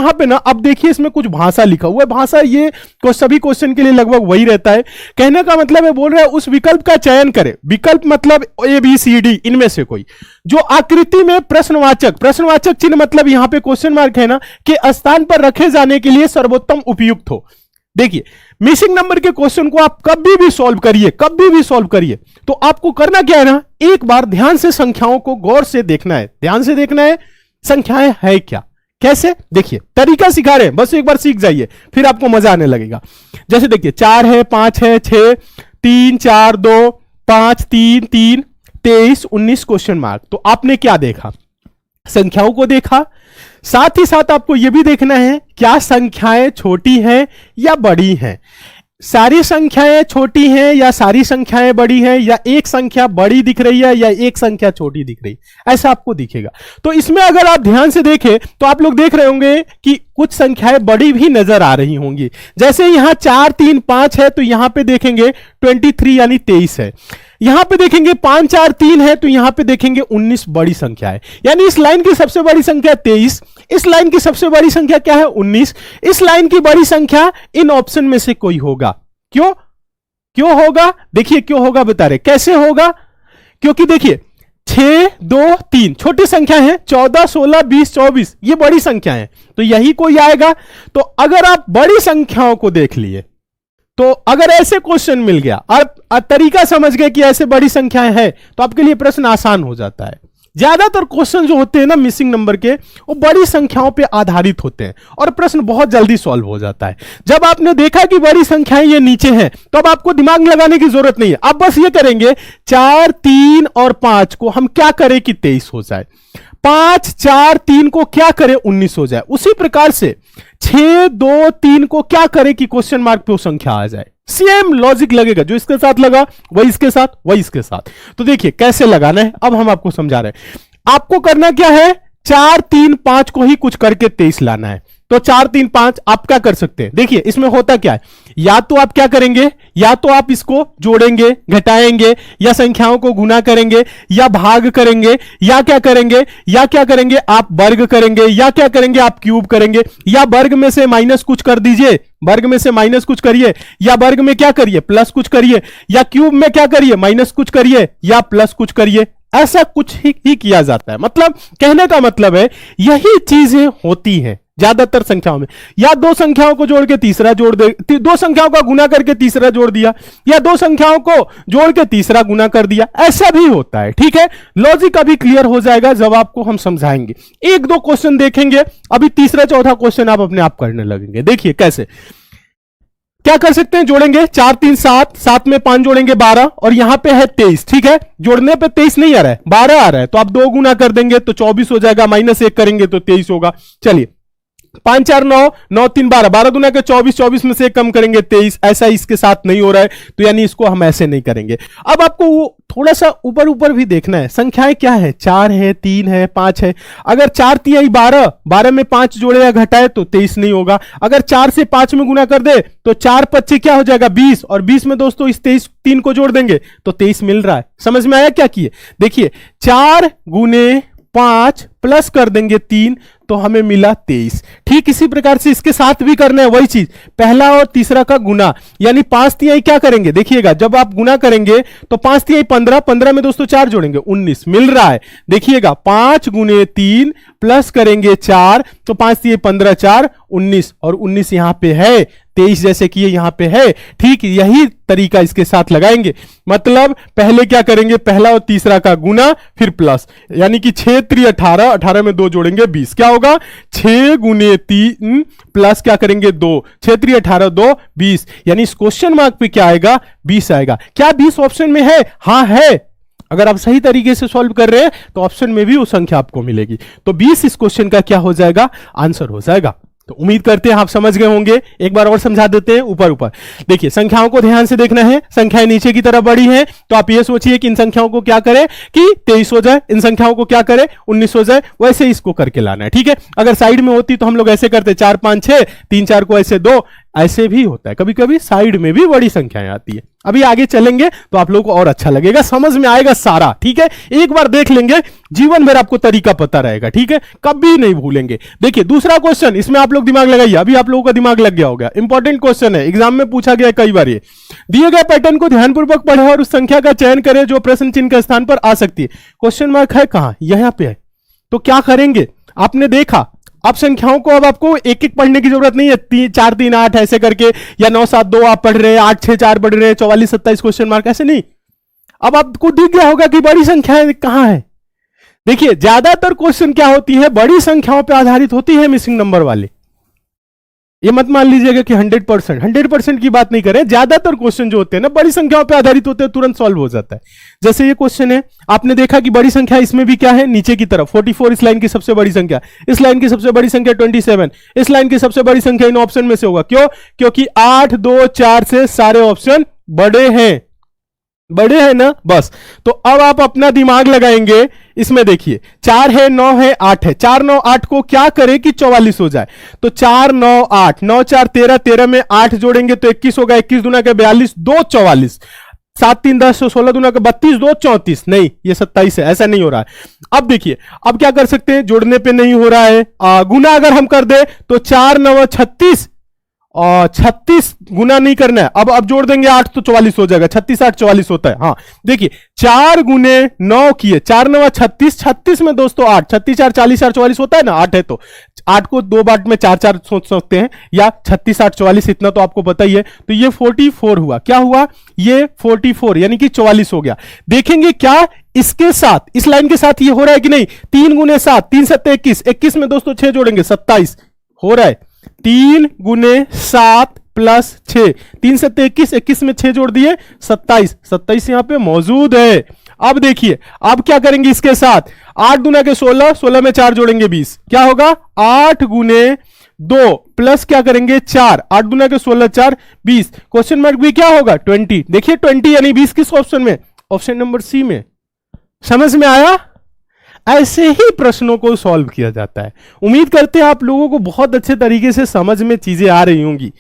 यहां पे ना अब देखिए इसमें कुछ भाषा लिखा हुआ है, भाषा ये सभी क्वेश्चन के लिए लगभग वही रहता है। कहने का मतलब है, बोल रहा है उस विकल्प का चयन करें, विकल्प मतलब ABCD इनमें से कोई, जो आकृति में प्रश्नवाचक चिन्ह मतलब यहां पे क्वेश्चन मार्क है ना, के स्थान पर रखे जाने के लिए सर्वोत्तम उपयुक्त हो। देखिए मिसिंग नंबर के क्वेश्चन को आप कभी भी सॉल्व करिए, तो आपको करना क्या है ना, एक बार ध्यान से संख्याओं को गौर से देखना है, संख्याएं है क्या, कैसे, देखिए तरीका सिखा रहे हैं, बस एक बार सीख जाइए फिर आपको मजा आने लगेगा। जैसे देखिए 4 है, 5 है, 6, 3, 4, 2, 5, 3, 3, 23, 19 क्वेश्चन मार्क। तो आपने क्या देखा, संख्याओं को देखा, साथ ही साथ आपको यह भी देखना है क्या संख्याएं छोटी हैं या बड़ी हैं, सारी संख्याएं छोटी हैं या सारी संख्याएं बड़ी हैं, या एक संख्या बड़ी दिख रही है या एक संख्या छोटी दिख रही है, ऐसा आपको दिखेगा। तो इसमें अगर आप ध्यान से देखें तो आप लोग देख रहे होंगे कि कुछ संख्याएं बड़ी भी नजर आ रही होंगी। जैसे यहां 4, 3, 5 है तो यहां पे देखेंगे 23 यानी 23 है, यहां पे देखेंगे 5, 4, 3 है तो यहां पे देखेंगे 19 बड़ी संख्या है, यानी इस लाइन की सबसे बड़ी संख्या 23, इस लाइन की सबसे बड़ी संख्या क्या है 19, इस लाइन की बड़ी संख्या इन ऑप्शन में से कोई होगा। क्यों होगा, देखिए क्यों होगा बता रहे, कैसे होगा, क्योंकि देखिए 6, 2, 3 छोटी संख्या है, 14, 16, 20, 24 ये बड़ी संख्या है, तो यही कोई आएगा। तो अगर आप बड़ी संख्याओं को देख लिए, तो अगर ऐसे क्वेश्चन मिल गया, आप तरीका समझ गए कि ऐसे बड़ी संख्याएं हैं, तो आपके लिए प्रश्न आसान हो जाता है। ज्यादातर क्वेश्चन जो होते हैं ना मिसिंग नंबर के, वो बड़ी संख्याओं पे आधारित होते हैं और प्रश्न बहुत जल्दी सॉल्व हो जाता है। जब आपने देखा कि बड़ी संख्याएं ये नीचे हैं, तो अब आपको दिमाग लगाने की जरूरत नहीं है, आप बस ये करेंगे 4, 3 और 5 को हम क्या करें कि 23 हो जाए, 5, 4, 3 को क्या करें 19 हो जाए, उसी प्रकार से 6, 2, 3 को क्या करें कि क्वेश्चन मार्क पे वो संख्या आ जाए। सेम लॉजिक लगेगा, जो इसके साथ लगा वही इसके साथ, वही इसके साथ। तो देखिए कैसे लगाना है, अब हम आपको समझा रहे हैं। आपको करना क्या है, 4, 3, 5 को ही कुछ करके 23 लाना है। तो 4, 3, 5 आप क्या कर सकते हैं, देखिए इसमें होता क्या है, या तो आप क्या करेंगे, या तो आप इसको जोड़ेंगे, घटाएंगे, या संख्याओं को गुना करेंगे, या भाग करेंगे, या क्या करेंगे आप वर्ग करेंगे, या क्या करेंगे आप क्यूब करेंगे, या वर्ग में से माइनस कुछ कर दीजिए, वर्ग में से माइनस कुछ करिए, या वर्ग में क्या करिए प्लस कुछ करिए, या क्यूब में क्या करिए माइनस कुछ करिए या प्लस कुछ करिए, ऐसा कुछ ही किया जाता है। मतलब कहने का मतलब है यही चीजें होती हैं ज्यादातर संख्याओं में, या दो संख्याओं को जोड़ के तीसरा जोड़ दे, दो संख्याओं का गुना करके तीसरा जोड़ दिया, या दो संख्याओं को जोड़ के तीसरा गुना कर दिया, ऐसा भी होता है। ठीक है, लॉजिक अभी क्लियर हो जाएगा जब आपको हम समझाएंगे। एक दो क्वेश्चन देखेंगे, अभी तीसरा चौथा क्वेश्चन आप अपने आप करने लगेंगे। देखिए कैसे क्या कर सकते हैं, जोड़ेंगे 4, 3, 7, 7 में 5 जोड़ेंगे 12, और यहां पे है 23। ठीक है, जोड़ने पे 23 नहीं आ रहा है, 12 आ रहा है, तो आप 2 गुना कर देंगे तो 24 हो जाएगा, -1 करेंगे तो 23 होगा। चलिए 5, 4, 9, 9, 3, 12, 12 गुना के 24, 24 में से कम करेंगे 23, ऐसा इसके साथ नहीं हो रहा है, तो यानी इसको हम ऐसे नहीं करेंगे। अब आपको वो थोड़ा सा ऊपर ऊपर भी देखना है, संख्याएं क्या है, 4 है, 3 है, 5 है। अगर 4 3 12, 12 में 5 जोड़े या घटाए तो 23 नहीं होगा। अगर 4 से 5 में गुना कर दे तो 4 5 क्या हो जाएगा 20, और 20 में दोस्तों इस 23 3 को जोड़ देंगे तो 23 मिल रहा है। समझ में आया क्या किए, देखिए 4 गुने 5 प्लस कर देंगे 3 तो हमें मिला 23। ठीक इसी प्रकार से इसके साथ भी करना है वही चीज, पहला और तीसरा का गुना, यानी 5 तिहाई क्या करेंगे, देखिएगा जब आप गुना करेंगे तो 5 तिहाई 15, 15 में दोस्तों 4 जोड़ेंगे 19 मिल रहा है। देखिएगा 5 गुने 3 प्लस करेंगे 4 तो 5 तिहाई 15, 4 19, और 19 यहां पे है, 23 जैसे कि ये यहां पे है। ठीक यही तरीका इसके साथ लगाएंगे, मतलब पहले क्या करेंगे, पहला और तीसरा का गुना फिर प्लस, यानी कि 6 3 18, 18 में 2 जोड़ेंगे 20, क्या होगा 6 गुने 3 प्लस क्या करेंगे 2, 6 3 18, 2 20, यानी इस क्वेश्चन मार्क पे क्या आएगा 20 आएगा। क्या 20 ऑप्शन में है, हाँ है। अगर आप सही तरीके से सॉल्व कर रहे हैं तो ऑप्शन में भी वो संख्या आपको मिलेगी। तो 20 इस क्वेश्चन का क्या हो जाएगा, आंसर हो जाएगा। तो उम्मीद करते हैं आप समझ गए होंगे, एक बार और समझा देते हैं ऊपर ऊपर। देखिए संख्याओं को ध्यान से देखना है, संख्याएं नीचे की तरफ बढ़ी हैं तो आप ये सोचिए कि इन संख्याओं को क्या करें कि 23 हो जाए, इन संख्याओं को क्या करें 19 हो जाए, वैसे इसको करके लाना है। ठीक है, अगर साइड में होती तो हम लोग ऐसे करते 4 5 6, 3 4 को ऐसे 2, ऐसे भी होता है, कभी कभी साइड में भी बड़ी संख्याएं आती है। अभी आगे चलेंगे तो आप लोगों को और अच्छा लगेगा, समझ में आएगा सारा, ठीक है। एक बार देख लेंगे, जीवन भर आपको तरीका पता रहेगा, ठीक है, कभी नहीं भूलेंगे। देखिए दूसरा क्वेश्चन, इसमें आप लोग दिमाग लगाइए, अभी आप लोगों का दिमाग लग गया होगा, इंपॉर्टेंट क्वेश्चन है, एग्जाम में पूछा गया कई बार। ये दिए गए पैटर्न को ध्यानपूर्वक पढ़े और उस संख्या का चयन करें जो प्रश्न चिन्ह के स्थान पर आ सकती है। क्वेश्चन मार्क है कहां, यहां पे है। तो क्या करेंगे, आपने देखा अब संख्याओं को अब आपको एक एक पढ़ने की जरूरत नहीं है, 4 3 8 ऐसे करके, या 9 7 2 आप पढ़ रहे हैं, 8 6 4 पढ़ रहे हैं, 44 27 क्वेश्चन मार्क, ऐसे नहीं। अब आपको दिख गया होगा कि बड़ी संख्याएं कहां है। देखिए ज्यादातर क्वेश्चन क्या होती है, बड़ी संख्याओं पर आधारित होती है, मिसिंग नंबर वाले। ये मत मान लीजिएगा कि 100% की बात नहीं करें, ज्यादातर क्वेश्चन जो होते हैं ना बड़ी संख्याओं पे आधारित होते हैं, तुरंत सॉल्व हो जाता है। जैसे ये क्वेश्चन है, आपने देखा कि बड़ी संख्या इसमें भी क्या है, नीचे की तरफ 44 इस लाइन की सबसे बड़ी संख्या, इस लाइन की सबसे बड़ी संख्या 27, इस लाइन की सबसे बड़ी संख्या इन ऑप्शन में से होगा। क्यों? क्योंकि 8 2 4 से सारे ऑप्शन बड़े हैं, बड़े हैं ना, बस। तो अब आप अपना दिमाग लगाएंगे, इसमें देखिए 4 है 9 है 8 है, 4 9 8 को क्या करें कि 44 हो जाए। तो 4 9 8, 9 4 13, 13 में 8 जोड़ेंगे तो 21 होगा, 21 दूना के 42, 2 44, 7 3 10, 16 दूना के 32, 2 34, नहीं ये 27 है, ऐसा नहीं हो रहा है। अब देखिए अब क्या कर सकते हैं, जोड़ने पे नहीं हो रहा है, गुना अगर हम कर दे तो 4 9 36, और 36 गुना नहीं करना है, अब जोड़ देंगे 8 तो 44 हो जाएगा, 36 8 44 होता है। हाँ देखिए 4 गुने 9 किए, 4 9 36, 36 में दोस्तों 8, 36 4 40 4 44 होता है ना, 8 है तो 8 को 2 बार में 4 4 सोच सकते हैं, या 36 8 44, इतना तो आपको पता ही है। तो ये 44 हुआ, क्या हुआ, ये 44 यानी कि 44 हो गया। देखेंगे क्या इसके साथ, इस लाइन के साथ ये हो रहा है कि नहीं, 3 गुने 7, 3 7 21, 21 में दोस्तों 6 जोड़ेंगे 27 हो रहा है, 3 गुने 7 प्लस 6, 3 से 21, 21 में 6 जोड़ दिए 27, 27 यहां पे मौजूद है। अब देखिए अब क्या करेंगे इसके साथ, 8 दुना के 16, 16 में 4 जोड़ेंगे 20, क्या होगा 8 गुने 2 प्लस क्या करेंगे 4, 8 दुना के 16 4 20, क्वेश्चन मार्क भी क्या होगा 20। देखिए 20 यानी 20 किस ऑप्शन में, ऑप्शन नंबर सी में। समझ में आया? ऐसे ही प्रश्नों को सॉल्व किया जाता है। उम्मीद करते हैं आप लोगों को बहुत अच्छे तरीके से समझ में चीजें आ रही होंगी।